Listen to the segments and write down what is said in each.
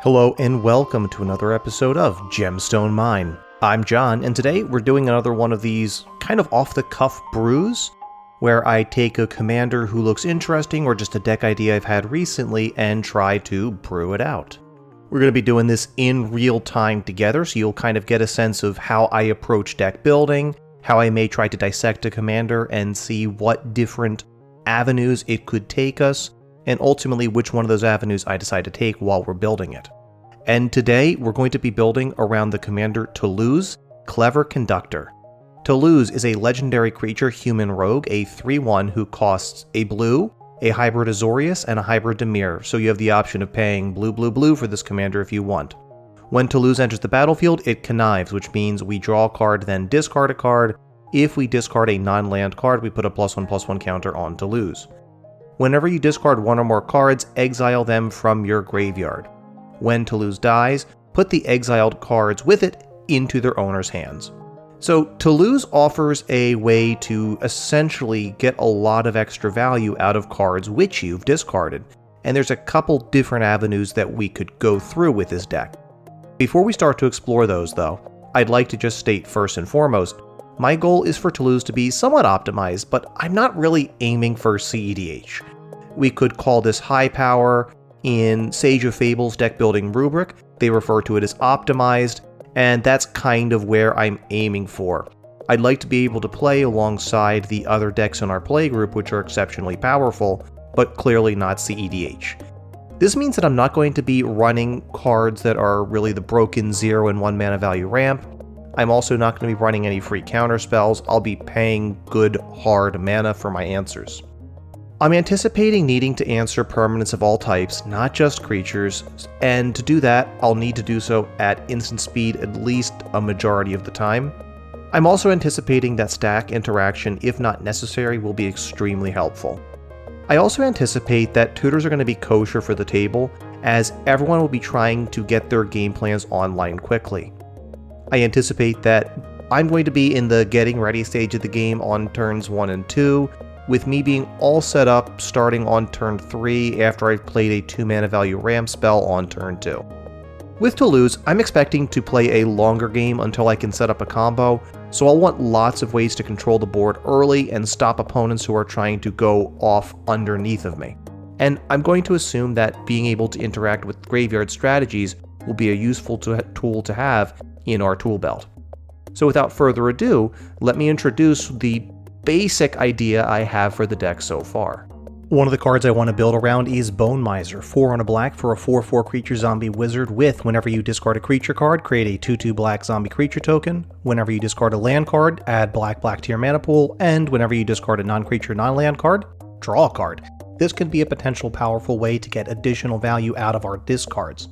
Hello and welcome to another episode of Gemstone Mine. I'm John, and today we're doing another one of these kind of off-the-cuff brews, where I take a commander who looks interesting or just a deck idea I've had recently and try to brew it out. We're going to be doing this in real time together, so you'll kind of get a sense of how I approach deck building, how I may try to dissect a commander and see what different avenues it could take us, and ultimately which one of those avenues I decide to take while we're building it. And today we're going to be building around the commander Toluz, Clever Conductor. Toluz is a legendary creature human rogue, a 3/1 who costs a blue, a hybrid Azorius, and a hybrid Dimir, so you have the option of paying blue for this commander if you want. When Toluz enters the battlefield, it connives, which means we draw a card, then discard a card. If we discard a non-land card, we put a +1/+1 counter on Toluz. Whenever you discard one or more cards, exile them from your graveyard. When Toluz dies, put the exiled cards with it into their owner's hands. So Toluz offers a way to essentially get a lot of extra value out of cards which you've discarded, and there's a couple different avenues that we could go through with this deck. Before we start to explore those though, I'd like to just state first and foremost, my goal is for Toluz to be somewhat optimized, but I'm not really aiming for CEDH. We could call this high power. In Sage of Fable's deck building rubric, they refer to it as optimized, and that's kind of where I'm aiming for. I'd like to be able to play alongside the other decks in our playgroup, which are exceptionally powerful, but clearly not CEDH. This means that I'm not going to be running cards that are really the broken 0 and 1 mana value ramp. I'm also not going to be running any free counter spells. I'll be paying good hard mana for my answers. I'm anticipating needing to answer permanents of all types, not just creatures, and to do that, I'll need to do so at instant speed at least a majority of the time. I'm also anticipating that stack interaction, if not necessary, will be extremely helpful. I also anticipate that tutors are going to be kosher for the table, as everyone will be trying to get their game plans online quickly. I anticipate that I'm going to be in the getting ready stage of the game on turns 1 and 2, with me being all set up starting on turn 3 after I've played a 2 mana value ramp spell on turn 2. With Toluz, I'm expecting to play a longer game until I can set up a combo, so I'll want lots of ways to control the board early and stop opponents who are trying to go off underneath of me. And I'm going to assume that being able to interact with graveyard strategies will be a useful tool to have in our tool belt. So without further ado, let me introduce the basic idea I have for the deck so far. One of the cards I want to build around is Bone Miser, 4 on a black for a 4/4 creature zombie wizard with whenever you discard a creature card, create a 2/2 black zombie creature token. Whenever you discard a land card, add black to your mana pool, and whenever you discard a non-creature non-land card, draw a card. This could be a potential powerful way to get additional value out of our discards.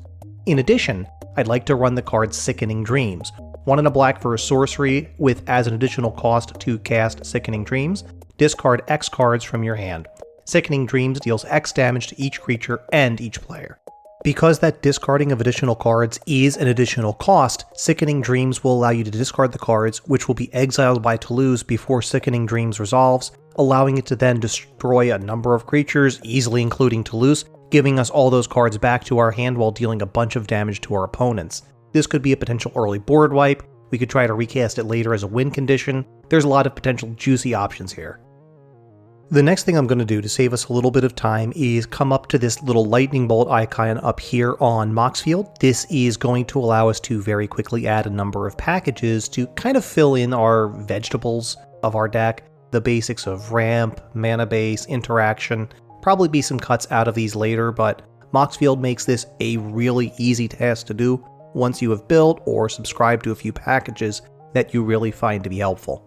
In addition, I'd like to run the card Sickening Dreams, 1 and a black for a sorcery with as an additional cost to cast Sickening Dreams, discard X cards from your hand. Sickening Dreams deals X damage to each creature and each player. Because that discarding of additional cards is an additional cost, Sickening Dreams will allow you to discard the cards, which will be exiled by Toluz before Sickening Dreams resolves, allowing it to then destroy a number of creatures, easily including Toluz, giving us all those cards back to our hand while dealing a bunch of damage to our opponents. This could be a potential early board wipe. We could try to recast it later as a win condition. There's a lot of potential juicy options here. The next thing I'm going to do to save us a little bit of time is come up to this little lightning bolt icon up here on Moxfield. This is going to allow us to very quickly add a number of packages to kind of fill in our vegetables of our deck, the basics of ramp, mana base, interaction. Probably be some cuts out of these later, but Moxfield makes this a really easy task to do once you have built or subscribed to a few packages that you really find to be helpful.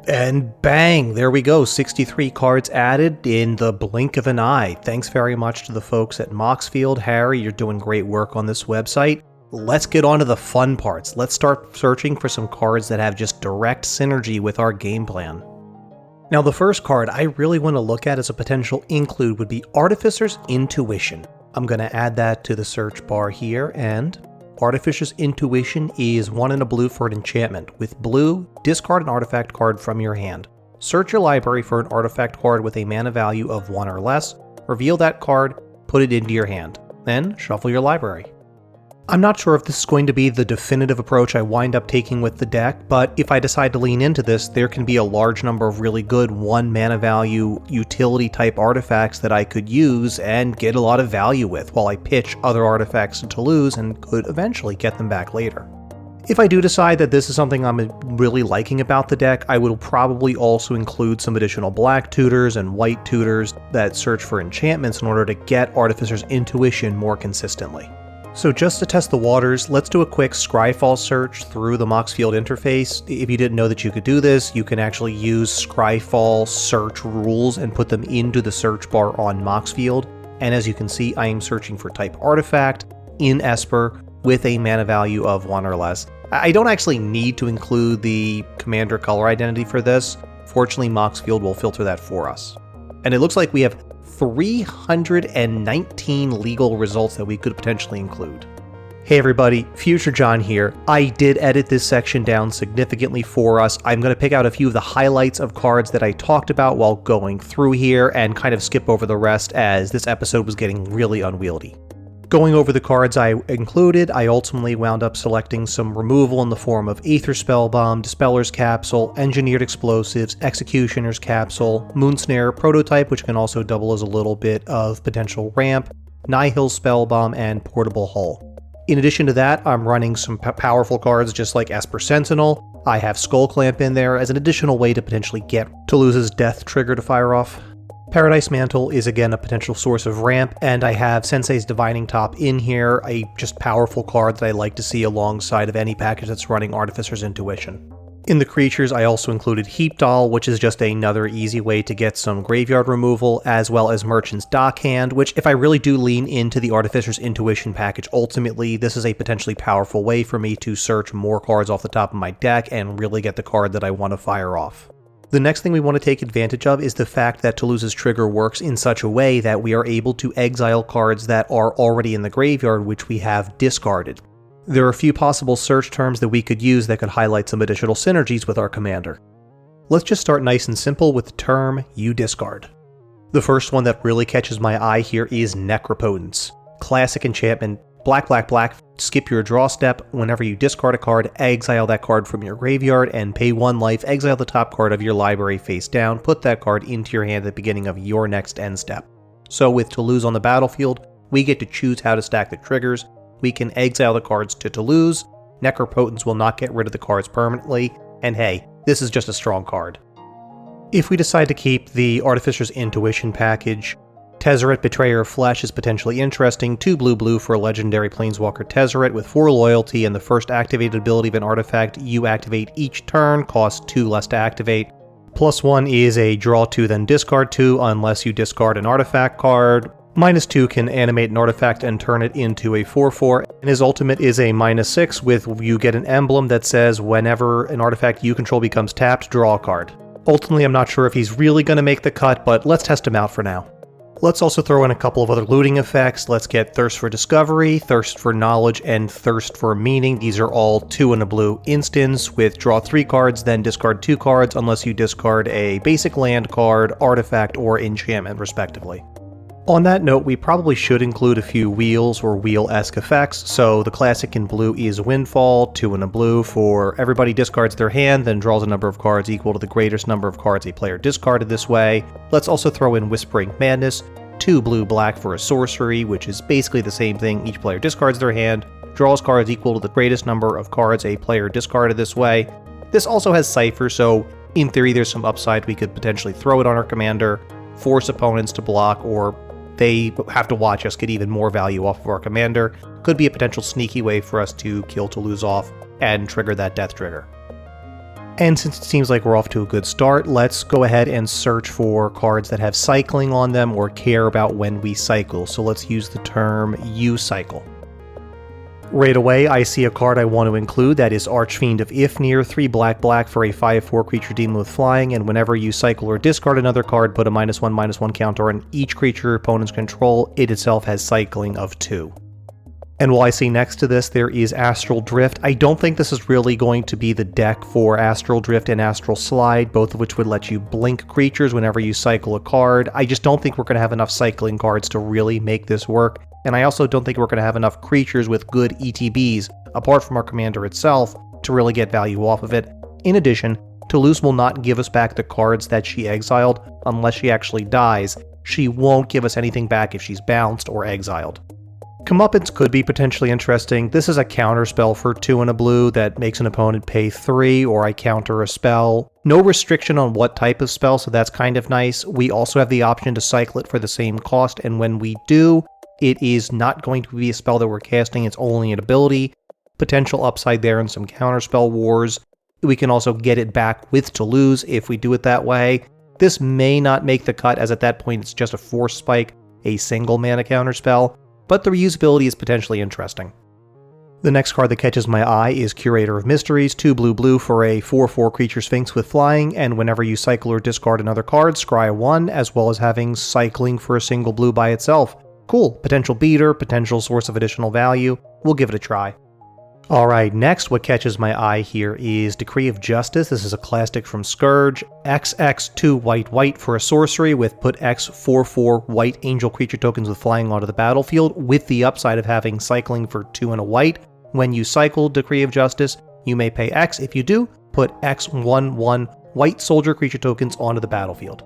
And bang, there we go, 63 cards added in the blink of an eye. Thanks very much to the folks at Moxfield. Harry, you're doing great work on this website. Let's get on to the fun parts. Let's start searching for some cards that have just direct synergy with our game plan. Now the first card I really want to look at as a potential include would be Artificer's Intuition. I'm going to add that to the search bar here, and Artificer's Intuition is 1 and a blue for an enchantment. With blue, discard an artifact card from your hand. Search your library for an artifact card with a mana value of 1 or less, reveal that card, put it into your hand. then shuffle your library. I'm not sure if this is going to be the definitive approach I wind up taking with the deck, but if I decide to lean into this, there can be a large number of really good 1 mana value utility type artifacts that I could use and get a lot of value with while I pitch other artifacts to Toluz and could eventually get them back later. If I do decide that this is something I'm really liking about the deck, I will probably also include some additional black tutors and white tutors that search for enchantments in order to get Artificer's Intuition more consistently. So just to test the waters, let's do a quick Scryfall search through the Moxfield interface. If you didn't know that you could do this, you can actually use Scryfall search rules and put them into the search bar on Moxfield. And as you can see, I am searching for type artifact in Esper with a mana value of 1 or less. I don't actually need to include the commander color identity for this. Fortunately, Moxfield will filter that for us. And it looks like we have 319 legal results that we could potentially include. Hey everybody, Future John here. I did edit this section down significantly for us. I'm going to pick out a few of the highlights of cards that I talked about while going through here and kind of skip over the rest as this episode was getting really unwieldy. Going over the cards I included, I ultimately wound up selecting some removal in the form of Aether Spellbomb, Dispeller's Capsule, Engineered Explosives, Executioner's Capsule, Moonsnare Prototype, which can also double as a little bit of potential ramp, Nihil Spellbomb, and Portable Hull. In addition to that, I'm running some powerful cards just like Esper Sentinel. I have Skull Clamp in there as an additional way to potentially get Toluz's Death Trigger to fire off. Paradise Mantle is again a potential source of ramp, and I have Sensei's Divining Top in here, a just powerful card that I like to see alongside of any package that's running Artificer's Intuition. In the creatures, I also included Heap Doll, which is just another easy way to get some graveyard removal, as well as Merchant's Dockhand, which if I really do lean into the Artificer's Intuition package, ultimately this is a potentially powerful way for me to search more cards off the top of my deck and really get the card that I want to fire off. The next thing we want to take advantage of is the fact that Toluz's trigger works in such a way that we are able to exile cards that are already in the graveyard which we have discarded. There are a few possible search terms that we could use that could highlight some additional synergies with our commander. Let's just start nice and simple with the term you discard. The first one that really catches my eye here is Necropotence. Classic enchantment, black, skip your draw step. Whenever you discard a card, exile that card from your graveyard and pay 1 life, exile the top card of your library face down, put that card into your hand at the beginning of your next end step. So with Toluz on the battlefield, we get to choose how to stack the triggers. We can exile the cards to Toluz, Necropotence will not get rid of the cards permanently, and hey, this is just a strong card. If we decide to keep the Artificer's Intuition package, Tezzeret, Betrayer of Flesh is potentially interesting. 2 blue for a legendary Planeswalker Tezzeret with 4 loyalty, and the first activated ability of an artifact you activate each turn costs 2 less to activate. +1 is a draw 2 then discard 2 unless you discard an artifact card. -2 can animate an artifact and turn it into a 4/4, and his ultimate is a -6 with you get an emblem that says whenever an artifact you control becomes tapped, draw a card. Ultimately, I'm not sure if he's really going to make the cut, but let's test him out for now. Let's also throw in a couple of other looting effects. Let's get Thirst for Discovery, Thirst for Knowledge, and Thirst for Meaning. These are all 2 in a blue instants with draw 3 cards, then discard 2 cards unless you discard a basic land card, artifact, or enchantment respectively. On that note, we probably should include a few wheels or wheel-esque effects. So the classic in blue is Windfall, 2 in a blue for everybody discards their hand, then draws a number of cards equal to the greatest number of cards a player discarded this way. Let's also throw in Whispering Madness, 2 blue-black for a sorcery, which is basically the same thing. Each player discards their hand, draws cards equal to the greatest number of cards a player discarded this way. This also has Cypher, so in theory there's some upside. We could potentially throw it on our commander, force opponents to block, or they have to watch us get even more value off of our commander. Could be a potential sneaky way for us to kill Toluz off and trigger that death trigger. And since it seems like we're off to a good start, let's go ahead and search for cards that have cycling on them or care about when we cycle. So let's use the term you cycle. Right away, I see a card I want to include, that is Archfiend of Ifnir, 3 black for a 5/4 creature demon with flying, and whenever you cycle or discard another card, put a -1/-1 counter on each creature your opponents control. It itself has cycling of 2. And while I see next to this there is Astral Drift, I don't think this is really going to be the deck for Astral Drift and Astral Slide, both of which would let you blink creatures whenever you cycle a card. I just don't think we're going to have enough cycling cards to really make this work. and I also don't think we're going to have enough creatures with good ETBs, apart from our commander itself, to really get value off of it. In addition, Toluz will not give us back the cards that she exiled unless she actually dies. She won't give us anything back if she's bounced or exiled. Comeuppance could be potentially interesting. This is a counter spell for 2 and a blue that makes an opponent pay 3, or I counter a spell. No restriction on what type of spell, so that's kind of nice. We also have the option to cycle it for the same cost, and when we do, it is not going to be a spell that we're casting, it's only an ability. Potential upside there in some counterspell wars. We can also get it back with Toluz if we do it that way. This may not make the cut, as at that point it's just a force spike, a single mana counterspell, but the reusability is potentially interesting. The next card that catches my eye is Curator of Mysteries, 2 blue for a 4/4 creature Sphinx with flying, and whenever you cycle or discard another card, scry 1, as well as having cycling for a single blue by itself. Cool, potential beater, potential source of additional value, we'll give it a try. Alright, next what catches my eye here is Decree of Justice. This is a classic from Scourge. XX 2 white for a sorcery with put X 4/4 white angel creature tokens with flying onto the battlefield, with the upside of having cycling for 2 and a white. When you cycle Decree of Justice, you may pay X. If you do, put X 1/1 white soldier creature tokens onto the battlefield.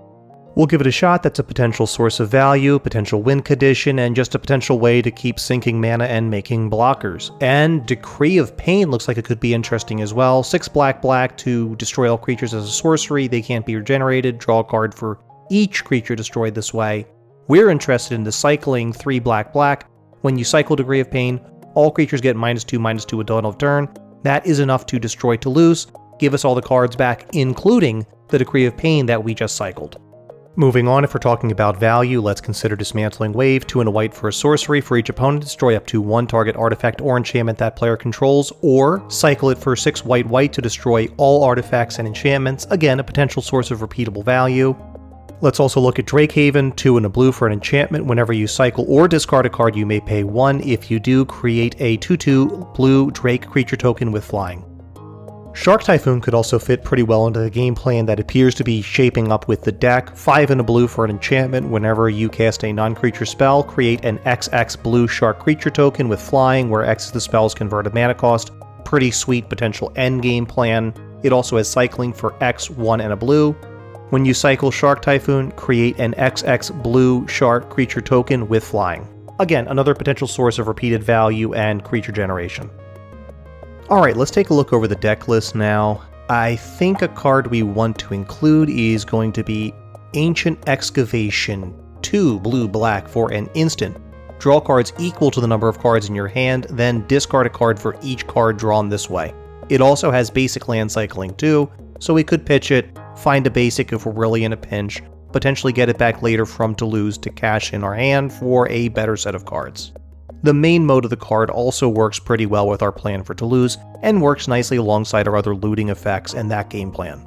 We'll give it a shot. That's a potential source of value, potential win condition, and just a potential way to keep sinking mana and making blockers. And Decree of Pain looks like it could be interesting as well. 6 black to destroy all creatures as a sorcery. They can't be regenerated. Draw a card for each creature destroyed this way. We're interested in the cycling 3 black. When you cycle Decree of Pain, all creatures get -2/-2 at dawn of turn. That is enough to destroy Toluz, give us all the cards back, including the Decree of Pain that we just cycled. Moving on, if we're talking about value, let's consider Dismantling Wave, 2 and a white for a sorcery. For each opponent, destroy up to 1 target artifact or enchantment that player controls, or cycle it for 6 white to destroy all artifacts and enchantments. Again, a potential source of repeatable value. Let's also look at Drakehaven, 2 and a blue for an enchantment. Whenever you cycle or discard a card, you may pay 1. If you do, create a 2/2 blue Drake creature token with flying. Shark Typhoon could also fit pretty well into the game plan that appears to be shaping up with the deck. 5 and a blue for an enchantment. Whenever you cast a non-creature spell, create an XX blue shark creature token with flying, where X is the spell's converted mana cost. Pretty sweet potential endgame plan. It also has cycling for X, 1 and a blue. When you cycle Shark Typhoon, create an XX blue shark creature token with flying. Again, another potential source of repeated value and creature generation. Alright, let's take a look over the deck list now. I think a card we want to include is going to be Ancient Excavation, 2 blue for an instant. Draw cards equal to the number of cards in your hand, then discard a card for each card drawn this way. It also has basic land cycling too, so we could pitch it, find a basic if we're really in a pinch, potentially get it back later from Toluz to cash in our hand for a better set of cards. The main mode of the card also works pretty well with our plan for Toluz, and works nicely alongside our other looting effects and that game plan.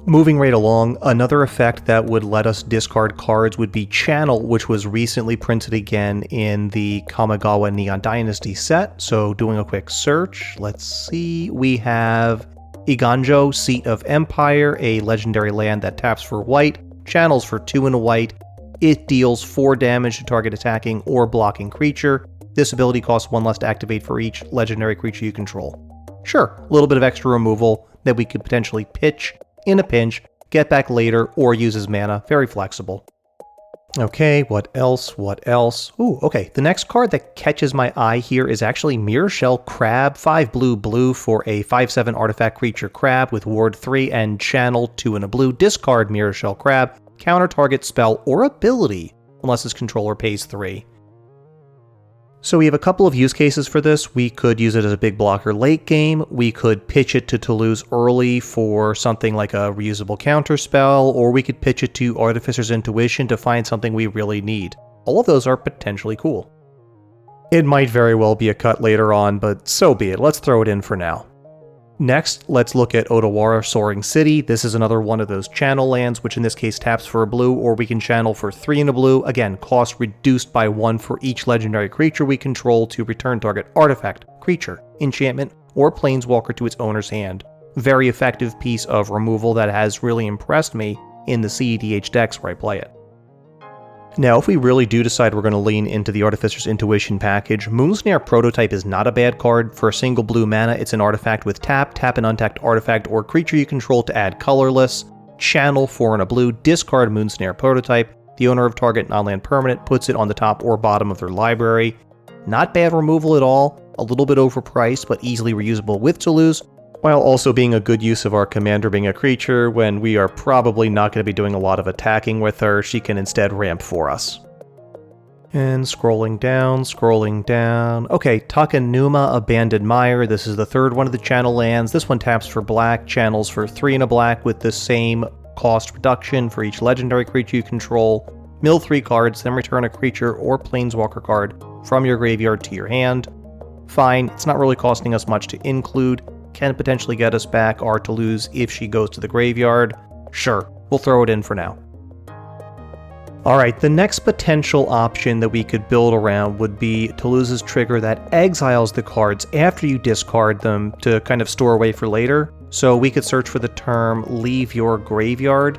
Moving right along, another effect that would let us discard cards would be Channel, which was recently printed again in the Kamigawa Neon Dynasty set. So doing a quick search, let's see, we have Iganjo, Seat of Empire, a legendary land that taps for white, channels for 2 and a white. It deals 4 damage to target attacking or blocking creature. This ability costs 1 less to activate for each legendary creature you control. Sure, a little bit of extra removal that we could potentially pitch in a pinch, get back later, or use as mana. Very flexible. Okay, what else? Ooh, okay, the next card that catches my eye here is actually Mirror Shell Crab, 5 blue for a 5/7 artifact creature crab with ward 3 and channel 2 and a blue. Discard Mirror Shell Crab, counter target spell or ability, unless its controller pays 3. So we have a couple of use cases for this. We could use it as a big blocker late game. We could pitch it to Toluz early for something like a reusable counter spell, or we could pitch it to Artificer's Intuition to find something we really need. All of those are potentially cool. It might very well be a cut later on, but so be it. Let's throw it in for now. Next, let's look at Odawara Soaring City. This is another one of those channel lands, which in this case taps for a blue, or we can channel for 3 and a blue. Again, cost reduced by 1 for each legendary creature we control to return target artifact, creature, enchantment, or planeswalker to its owner's hand. Very effective piece of removal that has really impressed me in the CEDH decks where I play it. Now, if we really do decide we're going to lean into the Artificer's Intuition package, Moonsnare Prototype is not a bad card. For a single blue mana, it's an artifact with tap an untapped artifact or creature you control to add colorless, channel 4 and a blue, discard Moonsnare Prototype. The owner of target non-land permanent puts it on the top or bottom of their library. Not bad removal at all, a little bit overpriced, but easily reusable with Toluz, while also being a good use of our commander being a creature. When we are probably not going to be doing a lot of attacking with her, she can instead ramp for us. And scrolling down. Okay, Takenuma Abandoned Mire. This is the third one of the channel lands. This one taps for black, channels for 3 and a black with the same cost reduction for each legendary creature you control. Mill 3 cards, then return a creature or planeswalker card from your graveyard to your hand. Fine, it's not really costing us much to include. Can potentially get us back our Toluz if she goes to the graveyard. Sure, we'll throw it in for now. Alright, the next potential option that we could build around would be Toluz's trigger that exiles the cards after you discard them to kind of store away for later. So we could search for the term leave your graveyard,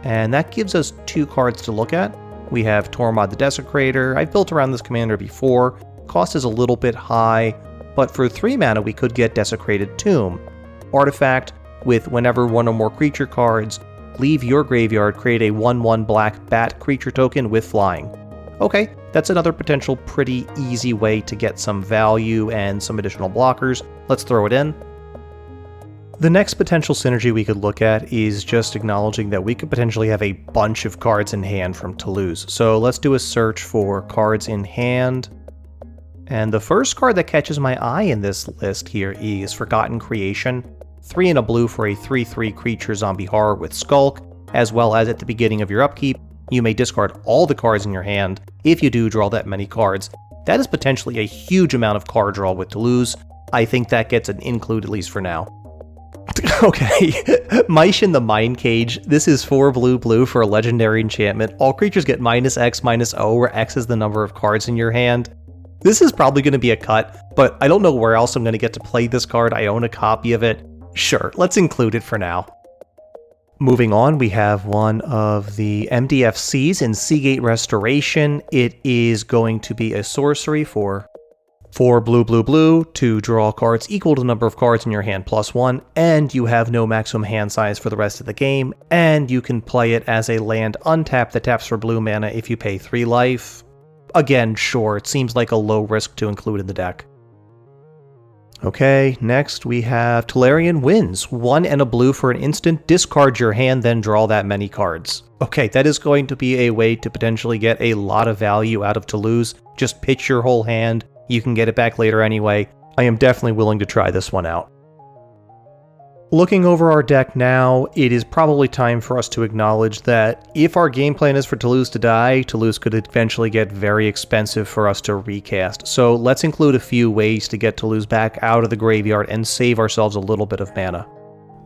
and that gives us 2 cards to look at. We have Tormod the Desecrator. I've built around this commander before. Cost is a little bit high, but for 3 mana we could get Desecrated Tomb. Artifact with whenever 1 or more creature cards leave your graveyard, create a 1/1 black bat creature token with flying. Okay, that's another potential pretty easy way to get some value and some additional blockers. Let's throw it in. The next potential synergy we could look at is just acknowledging that we could potentially have a bunch of cards in hand from Toluz. So let's do a search for cards in hand. And the first card that catches my eye in this list here is Forgotten Creation. 3 and a blue for a 3/3 creature zombie horror with Skulk, as well as at the beginning of your upkeep, you may discard all the cards in your hand. If you do draw that many cards, that is potentially a huge amount of card draw with Toluz. I think that gets an include at least for now. Okay, Maishin the Mind Cage. This is 4 blue for a legendary enchantment. All creatures get -X/-0, where X is the number of cards in your hand. This is probably going to be a cut, but I don't know where else I'm going to get to play this card. I own a copy of it. Sure, let's include it for now. Moving on, we have one of the MDFCs in Seagate Restoration. It is going to be a sorcery for 4 blue to draw cards equal to the number of cards in your hand +1, and you have no maximum hand size for the rest of the game, and you can play it as a land untapped that taps for blue mana if you pay 3 life. Again, sure, it seems like a low risk to include in the deck. Okay, next we have Tolarian Winds. 1 and a blue for an instant, discard your hand, then draw that many cards. Okay, that is going to be a way to potentially get a lot of value out of Toluz. Just pitch your whole hand, you can get it back later anyway. I am definitely willing to try this one out. Looking over our deck now, it is probably time for us to acknowledge that if our game plan is for Toluz to die, Toluz could eventually get very expensive for us to recast. So let's include a few ways to get Toluz back out of the graveyard and save ourselves a little bit of mana.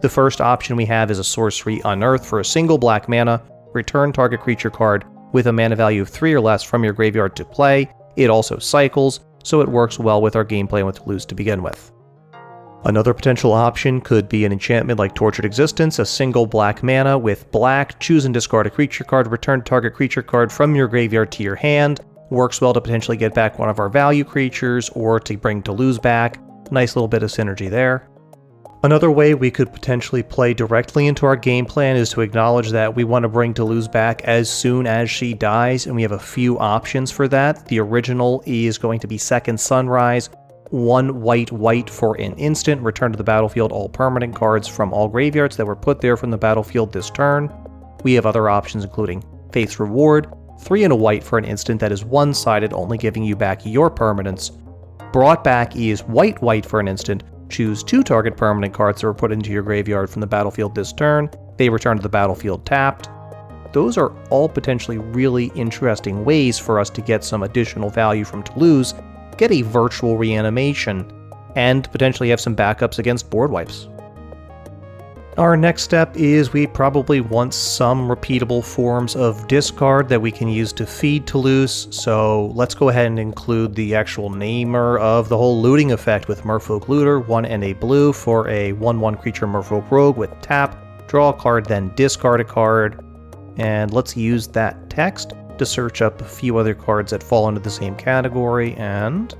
The first option we have is a sorcery Unearth for a single black mana. Return target creature card with a mana value of 3 or less from your graveyard to play. It also cycles, so it works well with our game plan with Toluz to begin with. Another potential option could be an enchantment like Tortured Existence, a single black mana with black, choose and discard a creature card, return target creature card from your graveyard to your hand. Works well to potentially get back one of our value creatures or to bring Toluz back. Nice little bit of synergy there. Another way we could potentially play directly into our game plan is to acknowledge that we want to bring Toluz back as soon as she dies, and we have a few options for that. The original is going to be Second Sunrise. 1 white for an instant, return to the battlefield all permanent cards from all graveyards that were put there from the battlefield this turn. We have other options including Faith's Reward, 3 and a white for an instant that is one-sided, only giving you back your permanents. Brought Back is white for an instant, choose 2 target permanent cards that were put into your graveyard from the battlefield this turn, they return to the battlefield tapped. Those are all potentially really interesting ways for us to get some additional value from Toluz, get a virtual reanimation, and potentially have some backups against board wipes. Our next step is we probably want some repeatable forms of discard that we can use to feed Toluz, so let's go ahead and include the actual namer of the whole looting effect with Merfolk Looter, 1 and a blue for a 1/1 creature Merfolk Rogue with tap, draw a card, then discard a card, and let's use that text. to search up a few other cards that fall into the same category, and...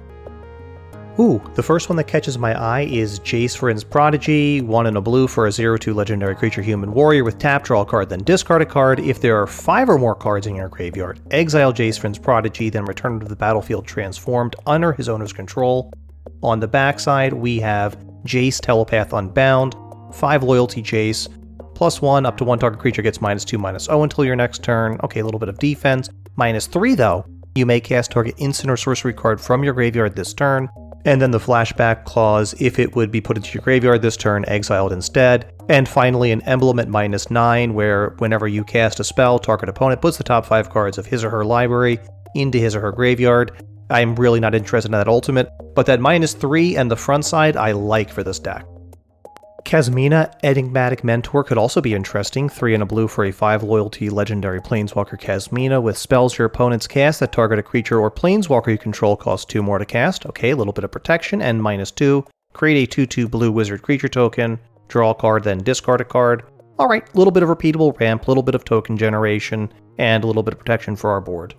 Ooh, the first one that catches my eye is Jace Vryn's Prodigy, 1 and a blue for a 0/2 legendary creature human warrior with tap, draw a card, then discard a card. If there are 5 or more cards in your graveyard, exile Jace Vryn's Prodigy, then return to the battlefield transformed under his owner's control. On the backside, we have Jace Telepath Unbound, 5 loyalty Jace, +1, up to 1 target creature gets -2/-0 until your next turn. Okay, a little bit of defense. -3 though, you may cast target instant or sorcery card from your graveyard this turn. And then the flashback clause, if it would be put into your graveyard this turn, exiled instead. And finally an emblem at -9, where whenever you cast a spell, target opponent puts the top 5 cards of his or her library into his or her graveyard. I'm really not interested in that ultimate, but that -3 and the front side I like for this deck. Kasmina, Enigmatic Mentor could also be interesting, 3 and a blue for a 5 loyalty legendary planeswalker Kasmina with spells your opponents cast that target a creature or planeswalker you control cost 2 more to cast. Okay, a little bit of protection, and -2. Create a 2/2 blue wizard creature token, draw a card, then discard a card. Alright, a little bit of repeatable ramp, a little bit of token generation, and a little bit of protection for our board.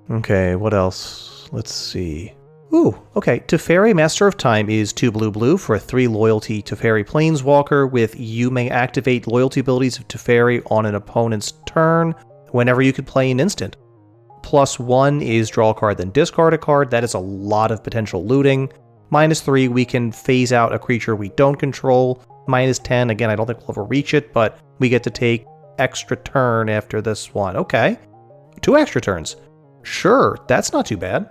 Okay, what else? Let's see. Ooh, okay. Teferi, Master of Time is 2 blue for a 3 loyalty Teferi Planeswalker with you may activate loyalty abilities of Teferi on an opponent's turn whenever you could play an instant. +1 is draw a card, then discard a card. That is a lot of potential looting. -3, we can phase out a creature we don't control. -10, again, I don't think we'll ever reach it, but we get to take extra turn after this one. Okay. 2 extra turns. Sure, that's not too bad.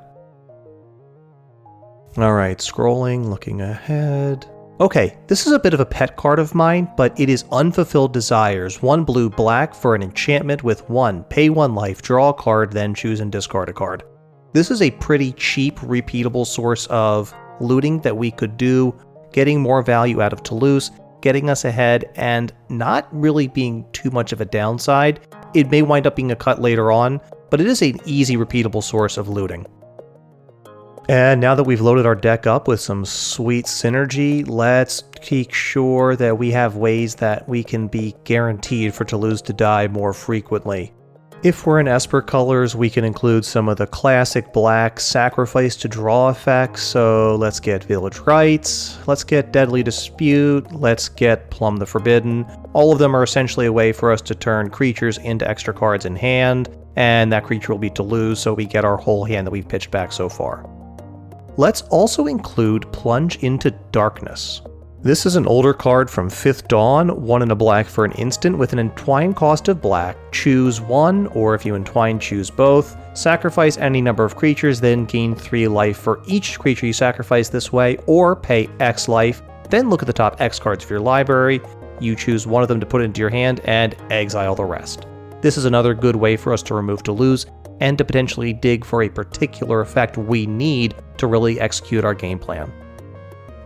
Alright, scrolling, looking ahead. Okay, this is a bit of a pet card of mine, but it is Unfulfilled Desires. 1 blue/black for an enchantment with 1. Pay 1 life, draw a card, then choose and discard a card. This is a pretty cheap, repeatable source of looting that we could do, getting more value out of Toluz, getting us ahead, and not really being too much of a downside. It may wind up being a cut later on, but it is an easy, repeatable source of looting. And now that we've loaded our deck up with some sweet synergy, let's make sure that we have ways that we can be guaranteed for Toluz to die more frequently. If we're in Esper colors, we can include some of the classic black sacrifice to draw effects, so let's get Village Rites, let's get Deadly Dispute, let's get Plumb the Forbidden. All of them are essentially a way for us to turn creatures into extra cards in hand, and that creature will be Toluz, so we get our whole hand that we've pitched back so far. Let's also include Plunge into Darkness. This is an older card from 5th Dawn, 1 and a black for an instant with an entwine cost of black. Choose 1, or if you entwine, choose both. Sacrifice any number of creatures, then gain 3 life for each creature you sacrifice this way, or pay X life, then look at the top X cards of your library. You choose one of them to put into your hand, and exile the rest. This is another good way for us to remove Toluz, and to potentially dig for a particular effect we need to really execute our game plan.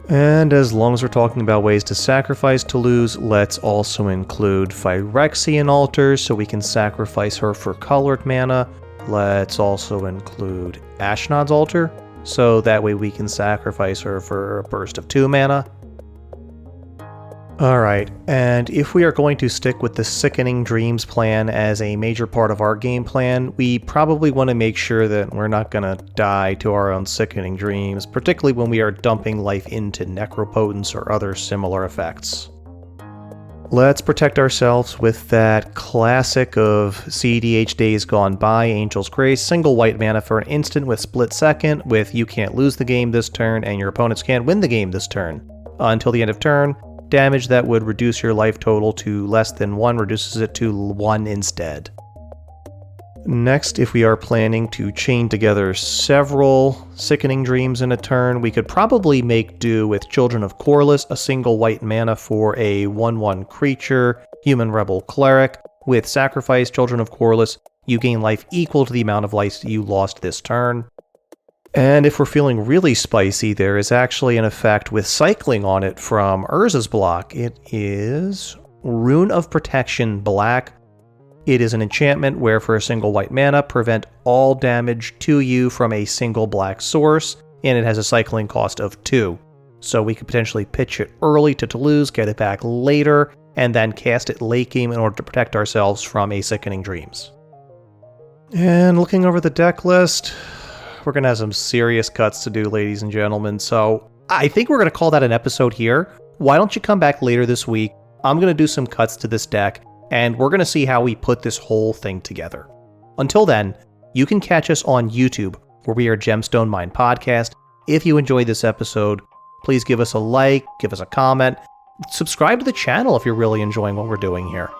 And as long as we're talking about ways to sacrifice Toluz, let's also include Phyrexian Altars so we can sacrifice her for colored mana. Let's also include Ashnod's Altar, so that way we can sacrifice her for a burst of 2 mana. Alright, and if we are going to stick with the Sickening Dreams plan as a major part of our game plan, we probably want to make sure that we're not going to die to our own Sickening Dreams, particularly when we are dumping life into Necropotence or other similar effects. Let's protect ourselves with that classic of CEDH Days Gone By, Angel's Grace, single white mana for an instant with split second, with you can't lose the game this turn and your opponents can't win the game this turn. Until the end of turn, damage that would reduce your life total to less than 1 reduces it to 1 instead. Next, if we are planning to chain together several Sickening Dreams in a turn, we could probably make do with Children of Corliss, a single white mana for a 1/1 creature, Human Rebel Cleric. With Sacrifice Children of Corliss, you gain life equal to the amount of life you lost this turn. And if we're feeling really spicy, there is actually an effect with cycling on it from Urza's block. It is Rune of Protection Black. It is an enchantment where for a single white mana, prevent all damage to you from a single black source, and it has a cycling cost of 2. So we could potentially pitch it early to Toluz, get it back later, and then cast it late game in order to protect ourselves from a Sickening Dreams. And looking over the deck list, we're going to have some serious cuts to do, ladies and gentlemen, so I think we're going to call that an episode here. Why don't you come back later this week? I'm going to do some cuts to this deck, and we're going to see how we put this whole thing together. Until then, you can catch us on YouTube, where we are Gemstone Mine Podcast. If you enjoyed this episode, please give us a like, give us a comment, subscribe to the channel if you're really enjoying what we're doing here.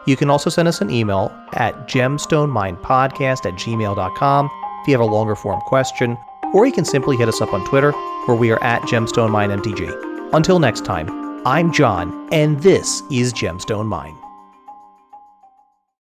You can also send us an email at gemstoneminepodcast@gmail.com if you have a longer form question, or you can simply hit us up on Twitter, where we are at GemstoneMineMTG. Until next time, I'm John, and this is Gemstone Mine.